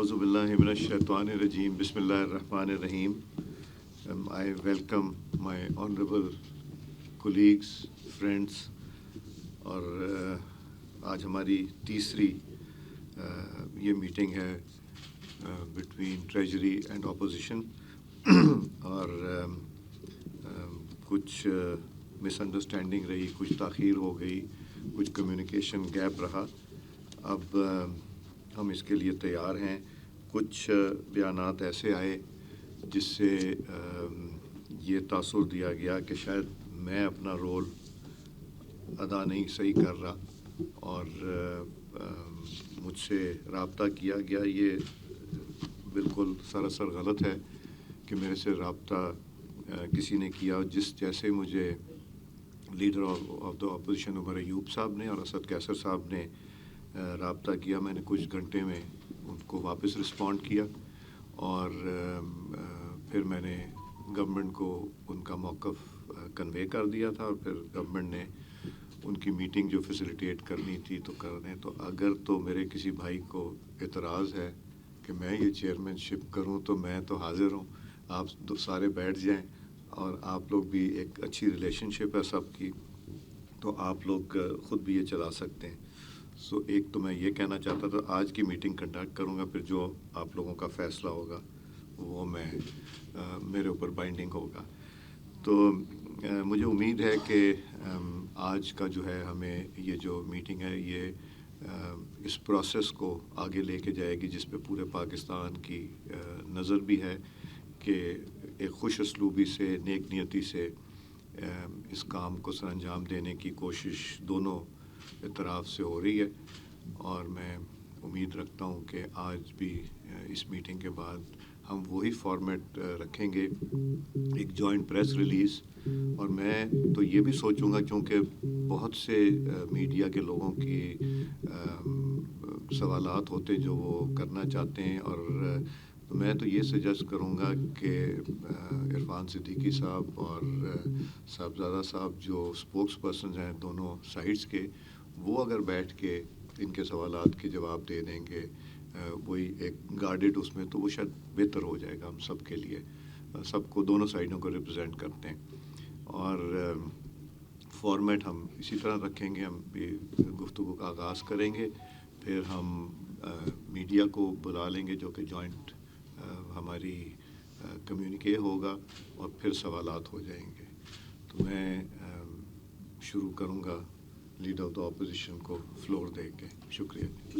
A'udhu billahi minash shaitanir rajim. Bismillahir rahmanir rahim. I welcome my honorable colleagues, friends, और आज हमारी तीसरी ये मीटिंग है बिटवीन ट्रेजरी एंड ऑपोजिशन और कुछ मिसअंडरस्टैंडिंग रही, कुछ ताख़ीर हो गई, कुछ कम्युनिकेशन गैप रहा। अब हम इसके लिए तैयार हैं। कुछ बयानात ऐसे आए जिससे ये तासुर दिया गया कि शायद मैं अपना रोल अदा नहीं सही कर रहा और मुझसे रब्ता किया गया। ये बिल्कुल सरासर गलत है कि मेरे से रब्ता किसी ने किया। जैसे मुझे leader of the opposition Umar Ayub साहब ने और असद कैसर साहब ने रब्ता किया, मैंने कुछ घंटे में उनको वापस रिस्पॉन्ड किया और फिर मैंने गवर्नमेंट को उनका मौक़िफ़ कन्वे कर दिया था और फिर गवर्नमेंट ने उनकी मीटिंग जो फैसिलिटेट करनी थी तो कर दें। तो अगर तो मेरे किसी भाई को एतराज़ है कि मैं ये चेयरमैनशिप करूं तो मैं तो हाज़िर हूं। आप सारे बैठ जाएं और आप लोग भी, एक अच्छी रिलेशनशिप है सबकी, तो आप लोग ख़ुद भी ये चला सकते हैं। सो एक तो मैं ये कहना चाहता था, आज की मीटिंग कंडक्ट करूँगा, फिर जो आप लोगों का फ़ैसला होगा वो मेरे ऊपर बाइंडिंग होगा। तो मुझे उम्मीद है कि आज का जो है हमें ये जो मीटिंग है ये इस प्रोसेस को आगे लेके जाएगी जिस पे पूरे पाकिस्तान की नज़र भी है कि एक खुश असलूबी से, नेक नियति से इस काम को सरअंजाम देने की कोशिश दोनों तरफ से हो रही है। और मैं उम्मीद रखता हूँ कि आज भी इस मीटिंग के बाद हम वही फॉर्मेट रखेंगे, एक जॉइंट प्रेस रिलीज़। और मैं तो ये भी सोचूंगा, क्योंकि बहुत से मीडिया के लोगों की सवालात होते जो वो करना चाहते हैं, और तो मैं तो ये सजेस्ट करूँगा कि इरफान सिद्दीकी साहब और साहबजादा साहब जो स्पोक्स पर्सन हैं दोनों साइड्स के, वो अगर बैठ के इनके सवालात के जवाब दे देंगे वही एक गार्डेड उसमें, तो वो शायद बेहतर हो जाएगा हम सब के लिए। सबको, दोनों साइडों को रिप्रेजेंट करते हैं और फॉर्मेट हम इसी तरह रखेंगे। हम भी गुफ्तगू का आगाज़ करेंगे, फिर हम मीडिया को बुला लेंगे जो कि जॉइंट हमारी कम्युनिके होगा और फिर सवालात हो जाएंगे। तो मैं शुरू करूँगा लीडर ऑफ द अपोजिशन को फ्लोर दे के। शुक्रिया।